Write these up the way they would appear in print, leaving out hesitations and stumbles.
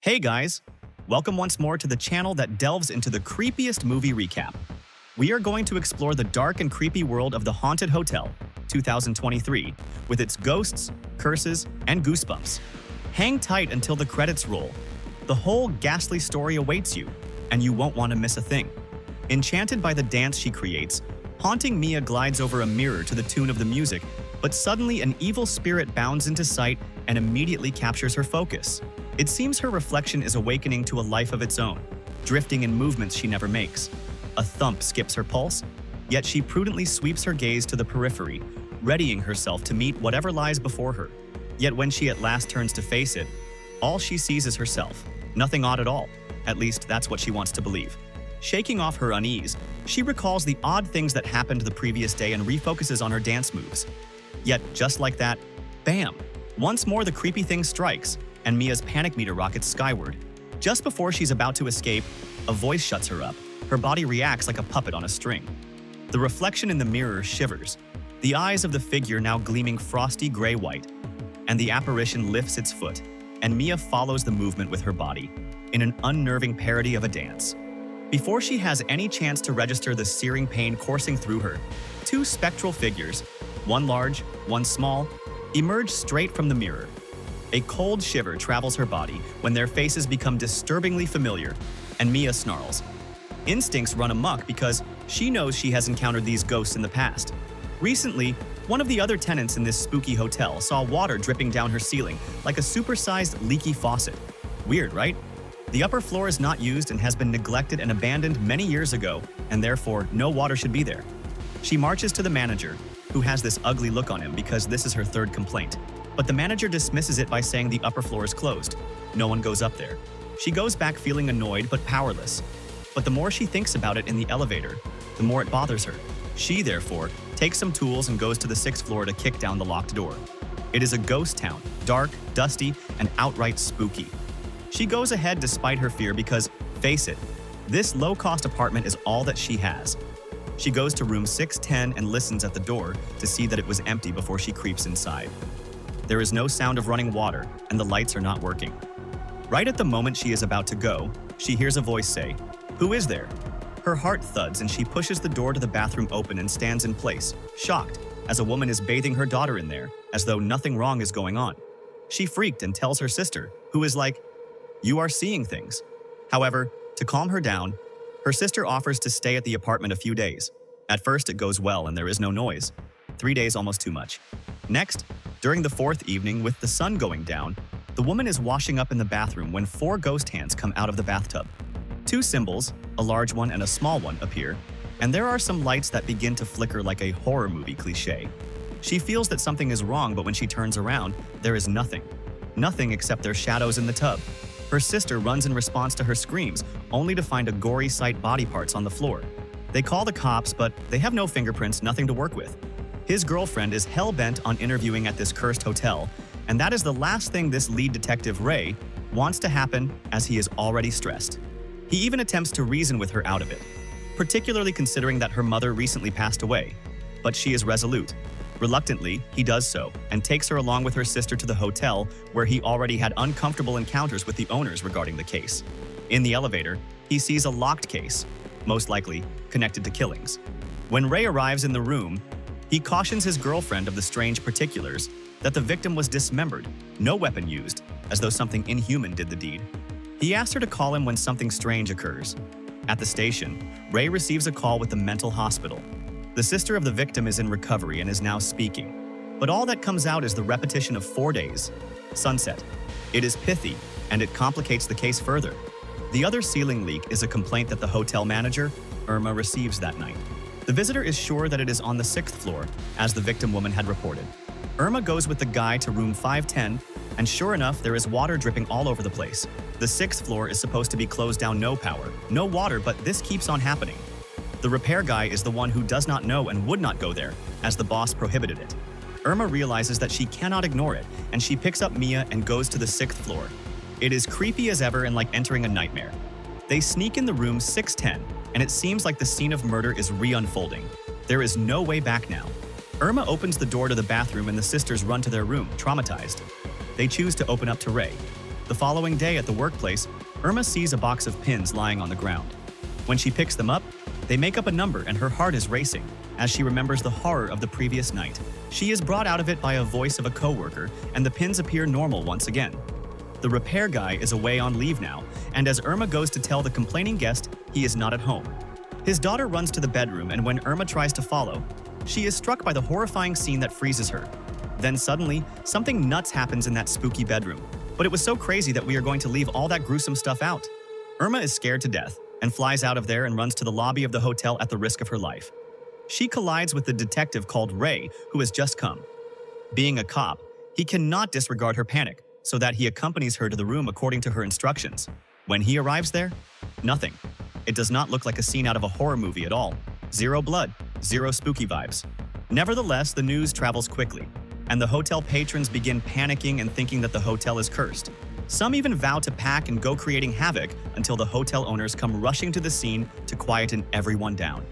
Hey guys, welcome once more to the channel that delves into the creepiest movie recap. We are going to explore the dark and creepy world of The Haunted Hotel, 2023, with its ghosts, curses, and goosebumps. Hang tight until the credits roll. The whole ghastly story awaits you, and you won't want to miss a thing. Enchanted by the dance she creates, haunting Mia glides over a mirror to the tune of the music, but suddenly an evil spirit bounds into sight and immediately captures her focus. It seems her reflection is awakening to a life of its own, drifting in movements she never makes. A thump skips her pulse, yet she prudently sweeps her gaze to the periphery, readying herself to meet whatever lies before her. Yet when she at last turns to face it, all she sees is herself. Nothing odd at all. At least that's what she wants to believe. Shaking off her unease, she recalls the odd things that happened the previous day and refocuses on her dance moves. Yet, just like that, bam! Once more the creepy thing strikes, and Mia's panic meter rockets skyward. Just before she's about to escape, a voice shuts her up. Her body reacts like a puppet on a string. The reflection in the mirror shivers, the eyes of the figure now gleaming frosty gray-white, and the apparition lifts its foot, and Mia follows the movement with her body, in an unnerving parody of a dance. Before she has any chance to register the searing pain coursing through her, two spectral figures, one large, one small, emerge straight from the mirror. A cold shiver travels her body when their faces become disturbingly familiar, and Mia snarls. Instincts run amok because she knows she has encountered these ghosts in the past. Recently, one of the other tenants in this spooky hotel saw water dripping down her ceiling like a supersized leaky faucet. Weird, right? The upper floor is not used and has been neglected and abandoned many years ago, and therefore no water should be there. She marches to the manager, who has this ugly look on him because this is her third complaint. But the manager dismisses it by saying the upper floor is closed. No one goes up there. She goes back feeling annoyed but powerless. But the more she thinks about it in the elevator, the more it bothers her. She, therefore, takes some tools and goes to the 6th floor to kick down the locked door. It is a ghost town, dark, dusty, and outright spooky. She goes ahead despite her fear because, face it, this low-cost apartment is all that she has. She goes to room 610 and listens at the door to see that it was empty before she creeps inside. There is no sound of running water, and the lights are not working. Right at the moment she is about to go, she hears a voice say, "Who is there?" Her heart thuds and she pushes the door to the bathroom open and stands in place, shocked, as a woman is bathing her daughter in there, as though nothing wrong is going on. She freaked and tells her sister, who is like, "You are seeing things." However, to calm her down, her sister offers to stay at the apartment a few days. At first it goes well and there is no noise. 3 days almost too much. Next, during the 4th evening with the sun going down, the woman is washing up in the bathroom when 4 ghost hands come out of the bathtub. 2 symbols, a large one and a small one, appear, and there are some lights that begin to flicker like a horror movie cliché. She feels that something is wrong, but when she turns around, there is nothing. Nothing except their shadows in the tub. Her sister runs in response to her screams, only to find a gory sight body parts on the floor. They call the cops, but they have no fingerprints, nothing to work with. His girlfriend is hell-bent on interviewing at this cursed hotel, and that is the last thing this lead detective, Ray, wants to happen, as he is already stressed. He even attempts to reason with her out of it, particularly considering that her mother recently passed away. But she is resolute. Reluctantly, he does so, and takes her along with her sister to the hotel, where he already had uncomfortable encounters with the owners regarding the case. In the elevator, he sees a locked case, most likely connected to killings. When Ray arrives in the room, he cautions his girlfriend of the strange particulars, that the victim was dismembered, no weapon used, as though something inhuman did the deed. He asks her to call him when something strange occurs. At the station, Ray receives a call with the mental hospital. The sister of the victim is in recovery and is now speaking, but all that comes out is the repetition of 4 days. Sunset. It is pithy, and it complicates the case further. The other ceiling leak is a complaint that the hotel manager, Irma, receives that night. The visitor is sure that it is on the 6th floor, as the victim woman had reported. Irma goes with the guy to room 510, and sure enough, there is water dripping all over the place. The 6th floor is supposed to be closed down, no power, no water, but this keeps on happening. The repair guy is the one who does not know and would not go there, as the boss prohibited it. Irma realizes that she cannot ignore it, and she picks up Mia and goes to the 6th floor. It is creepy as ever and like entering a nightmare. They sneak in the room 610, and it seems like the scene of murder is re-unfolding. There is no way back now. Irma opens the door to the bathroom and the sisters run to their room, traumatized. They choose to open up to Ray. The following day at the workplace, Irma sees a box of pins lying on the ground. When she picks them up, they make up a number and her heart is racing as she remembers the horror of the previous night. She is brought out of it by a voice of a coworker and the pins appear normal once again. The repair guy is away on leave now, and as Irma goes to tell the complaining guest, he is not at home. His daughter runs to the bedroom, and when Irma tries to follow, she is struck by the horrifying scene that freezes her. Then suddenly, something nuts happens in that spooky bedroom. But it was so crazy that we are going to leave all that gruesome stuff out. Irma is scared to death and flies out of there and runs to the lobby of the hotel at the risk of her life. She collides with the detective called Ray, who has just come. Being a cop, he cannot disregard her panic, so that he accompanies her to the room according to her instructions. When he arrives there, nothing. It does not look like a scene out of a horror movie at all. Zero blood, zero spooky vibes. Nevertheless, the news travels quickly, and the hotel patrons begin panicking and thinking that the hotel is cursed. Some even vow to pack and go creating havoc until the hotel owners come rushing to the scene to quieten everyone down.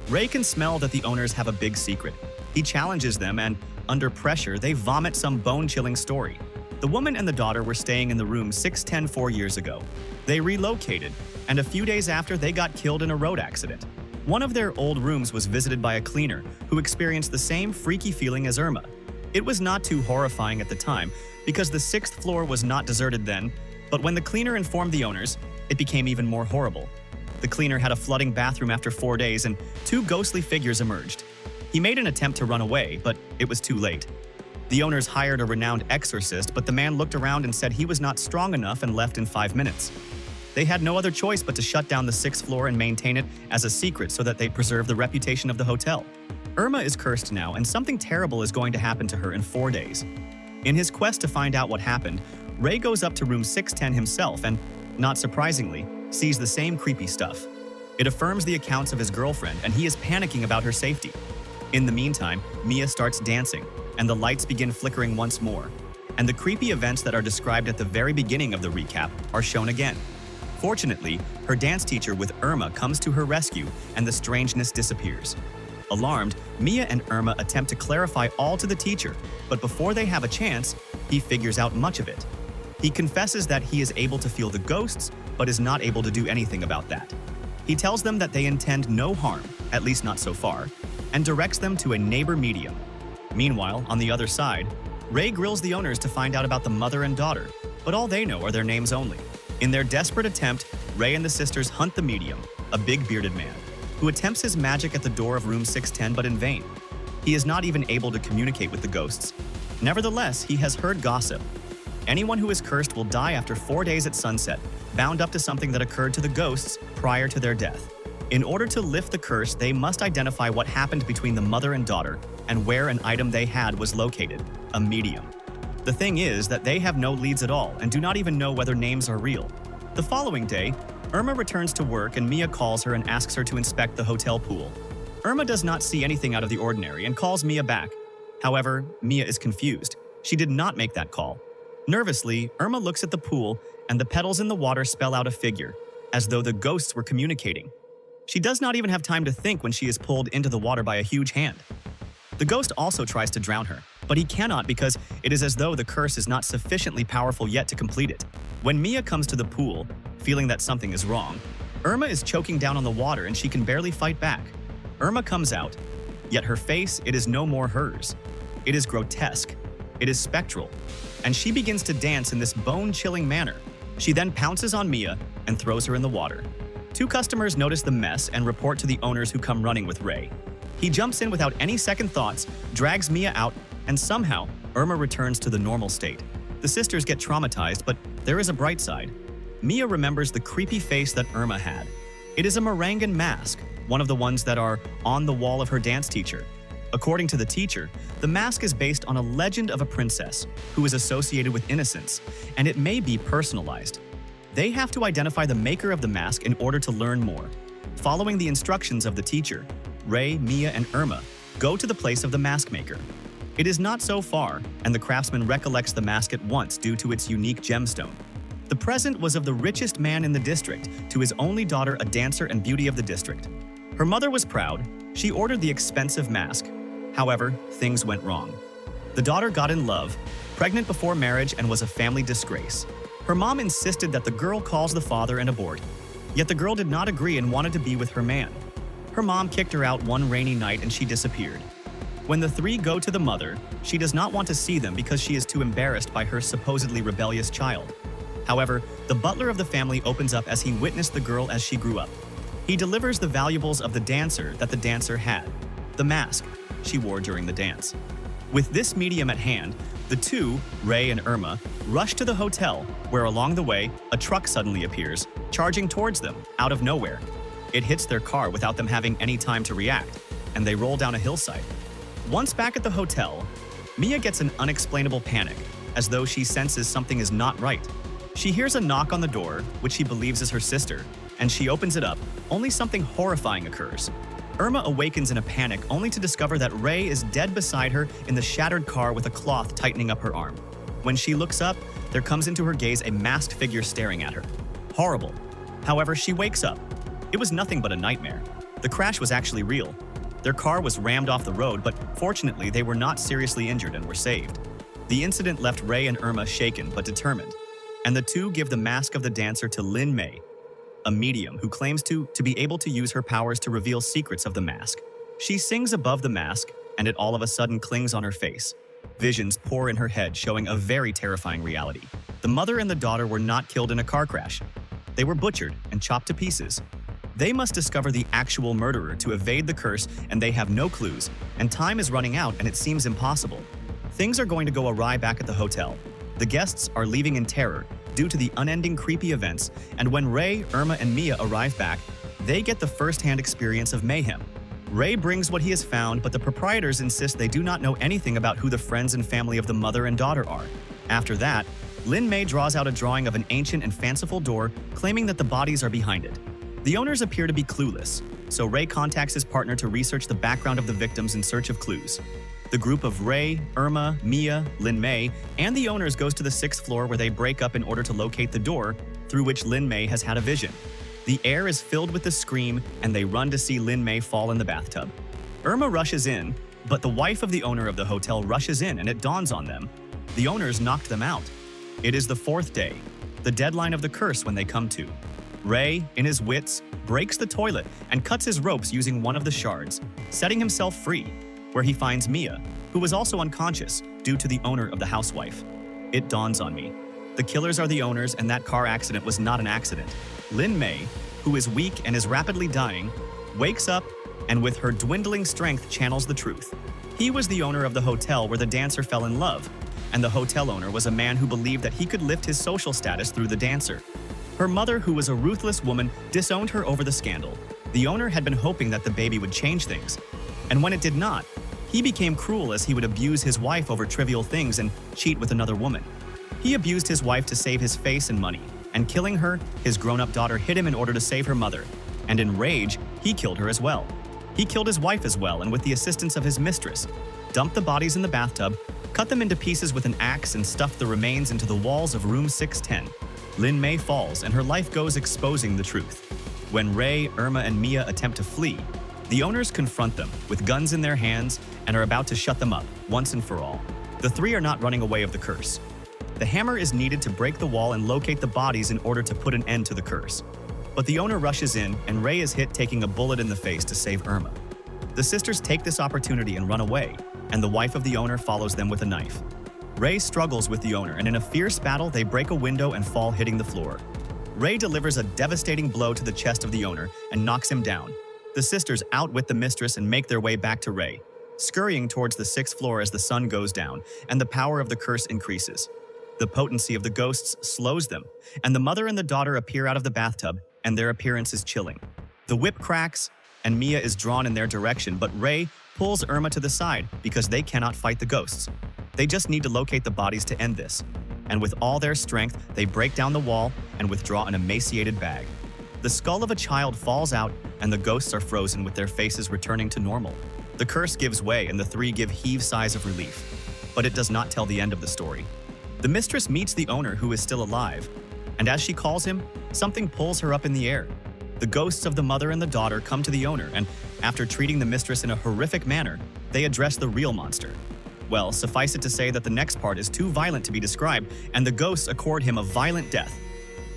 Ray can smell that the owners have a big secret. He challenges them and, under pressure, they vomit some bone-chilling story. The woman and the daughter were staying in the room 610 4 years ago. They relocated, and a few days after they got killed in a road accident. One of their old rooms was visited by a cleaner who experienced the same freaky feeling as Irma. It was not too horrifying at the time because the 6th floor was not deserted then, but when the cleaner informed the owners, it became even more horrible. The cleaner had a flooding bathroom after 4 days and 2 ghostly figures emerged. He made an attempt to run away, but it was too late. The owners hired a renowned exorcist, but the man looked around and said he was not strong enough and left in 5 minutes. They had no other choice but to shut down the 6th floor and maintain it as a secret so that they preserve the reputation of the hotel. Irma is cursed now, and something terrible is going to happen to her in 4 days. In his quest to find out what happened, Ray goes up to room 610 himself and, not surprisingly, sees the same creepy stuff. It affirms the accounts of his girlfriend, and he is panicking about her safety. In the meantime, Mia starts dancing, and the lights begin flickering once more, and the creepy events that are described at the very beginning of the recap are shown again. Fortunately, her dance teacher with Irma comes to her rescue, and the strangeness disappears. Alarmed, Mia and Irma attempt to clarify all to the teacher, but before they have a chance, he figures out much of it. He confesses that he is able to feel the ghosts, but is not able to do anything about that. He tells them that they intend no harm, at least not so far, and directs them to a neighbor medium. Meanwhile, on the other side, Ray grills the owners to find out about the mother and daughter, but all they know are their names only. In their desperate attempt, Ray and the sisters hunt the medium, a big bearded man, who attempts his magic at the door of room 610 but in vain. He is not even able to communicate with the ghosts. Nevertheless, he has heard gossip. Anyone who is cursed will die after 4 days at sunset, bound up to something that occurred to the ghosts prior to their death. In order to lift the curse, they must identify what happened between the mother and daughter and where an item they had was located, a medium. The thing is that they have no leads at all and do not even know whether names are real. The following day, Irma returns to work and Mia calls her and asks her to inspect the hotel pool. Irma does not see anything out of the ordinary and calls Mia back. However, Mia is confused. She did not make that call. Nervously, Irma looks at the pool and the petals in the water spell out a figure, as though the ghosts were communicating. She does not even have time to think when she is pulled into the water by a huge hand. The ghost also tries to drown her, but he cannot because it is as though the curse is not sufficiently powerful yet to complete it. When Mia comes to the pool, feeling that something is wrong, Irma is choking down on the water and she can barely fight back. Irma comes out, yet her face, it is no more hers. It is grotesque. It is spectral. And she begins to dance in this bone-chilling manner. She then pounces on Mia and throws her in the water. 2 customers notice the mess and report to the owners who come running with Ray. He jumps in without any second thoughts, drags Mia out, and somehow, Irma returns to the normal state. The sisters get traumatized, but there is a bright side. Mia remembers the creepy face that Irma had. It is a Marangan mask, one of the ones that are on the wall of her dance teacher. According to the teacher, the mask is based on a legend of a princess who is associated with innocence, and it may be personalized. They have to identify the maker of the mask in order to learn more. Following the instructions of the teacher, Ray, Mia, and Irma go to the place of the mask maker. It is not so far, and the craftsman recollects the mask at once due to its unique gemstone. The present was of the richest man in the district, to his only daughter, a dancer and beauty of the district. Her mother was proud. She ordered the expensive mask. However, things went wrong. The daughter got in love, pregnant before marriage, and was a family disgrace. Her mom insisted that the girl calls the father and abort, yet the girl did not agree and wanted to be with her man. Her mom kicked her out one rainy night and she disappeared. When the three go to the mother, she does not want to see them because she is too embarrassed by her supposedly rebellious child. However, the butler of the family opens up as he witnessed the girl as she grew up. He delivers the valuables of the dancer that the dancer had, the mask she wore during the dance. With this medium at hand, the two, Ray and Irma, rush to the hotel, where along the way, a truck suddenly appears, charging towards them, out of nowhere. It hits their car without them having any time to react, and they roll down a hillside. Once back at the hotel, Mia gets an unexplainable panic, as though she senses something is not right. She hears a knock on the door, which she believes is her sister, and she opens it up, only something horrifying occurs. Irma awakens in a panic only to discover that Ray is dead beside her in the shattered car with a cloth tightening up her arm. When she looks up, there comes into her gaze a masked figure staring at her. Horrible. However, she wakes up. It was nothing but a nightmare. The crash was actually real. Their car was rammed off the road, but fortunately they were not seriously injured and were saved. The incident left Ray and Irma shaken but determined, and the two give the mask of the dancer to Lin Mei, a medium who claims to be able to use her powers to reveal secrets of the mask. She sings above the mask, and it all of a sudden clings on her face. Visions pour in her head, showing a very terrifying reality. The mother and the daughter were not killed in a car crash. They were butchered and chopped to pieces. They must discover the actual murderer to evade the curse, and they have no clues, and time is running out and it seems impossible. Things are going to go awry back at the hotel. The guests are leaving in terror due to the unending creepy events, and when Ray, Irma, and Mia arrive back, they get the first-hand experience of mayhem. Ray brings what he has found, but the proprietors insist they do not know anything about who the friends and family of the mother and daughter are. After that, Lin Mei draws out a drawing of an ancient and fanciful door, claiming that the bodies are behind it. The owners appear to be clueless, so Ray contacts his partner to research the background of the victims in search of clues. The group of Ray, Irma, Mia, Lin Mei, and the owners goes to the 6th floor where they break up in order to locate the door through which Lin Mei has had a vision. The air is filled with the scream, and they run to see Lin Mei fall in the bathtub. Irma rushes in, but the wife of the owner of the hotel rushes in and it dawns on them. The owners knocked them out. It is the 4th day, the deadline of the curse when they come to. Ray, in his wits, breaks the toilet and cuts his ropes using one of the shards, setting himself free, where he finds Mia, who was also unconscious due to the owner of the housewife. It dawns on me. The killers are the owners, and that car accident was not an accident. Lin Mei, who is weak and is rapidly dying, wakes up and with her dwindling strength channels the truth. He was the owner of the hotel where the dancer fell in love, and the hotel owner was a man who believed that he could lift his social status through the dancer. Her mother, who was a ruthless woman, disowned her over the scandal. The owner had been hoping that the baby would change things, and when it did not, he became cruel as he would abuse his wife over trivial things and cheat with another woman. He abused his wife to save his face and money, and killing her, his grown-up daughter hid him in order to save her mother, and in rage, he killed her as well. He killed his wife as well, and with the assistance of his mistress, dumped the bodies in the bathtub, cut them into pieces with an axe, and stuffed the remains into the walls of room 610. Lin Mei falls, and her life goes exposing the truth. When Ray, Irma, and Mia attempt to flee, the owners confront them with guns in their hands and are about to shut them up once and for all. The three are not running away of the curse. The hammer is needed to break the wall and locate the bodies in order to put an end to the curse. But the owner rushes in, and Ray is hit, taking a bullet in the face to save Irma. The sisters take this opportunity and run away, and the wife of the owner follows them with a knife. Ray struggles with the owner, and in a fierce battle, they break a window and fall, hitting the floor. Ray delivers a devastating blow to the chest of the owner and knocks him down. The sisters outwit the mistress and make their way back to Ray, scurrying towards the 6th floor as the sun goes down and the power of the curse increases. The potency of the ghosts slows them, and the mother and the daughter appear out of the bathtub, and their appearance is chilling. The whip cracks, and Mia is drawn in their direction, but Ray pulls Irma to the side because they cannot fight the ghosts. They just need to locate the bodies to end this. And with all their strength, they break down the wall and withdraw an emaciated bag. The skull of a child falls out, and the ghosts are frozen with their faces returning to normal. The curse gives way, and the three give heave sighs of relief. But it does not tell the end of the story. The mistress meets the owner, who is still alive, and as she calls him, something pulls her up in the air. The ghosts of the mother and the daughter come to the owner, and after treating the mistress in a horrific manner, they address the real monster. Well, suffice it to say that the next part is too violent to be described, and the ghosts accord him a violent death.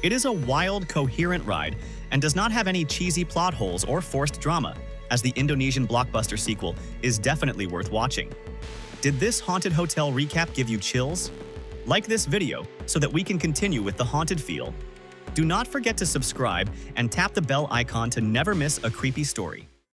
It is a wild, coherent ride, and does not have any cheesy plot holes or forced drama, as the Indonesian blockbuster sequel is definitely worth watching. Did this haunted hotel recap give you chills? Like this video so that we can continue with the haunted feel. Do not forget to subscribe and tap the bell icon to never miss a creepy story.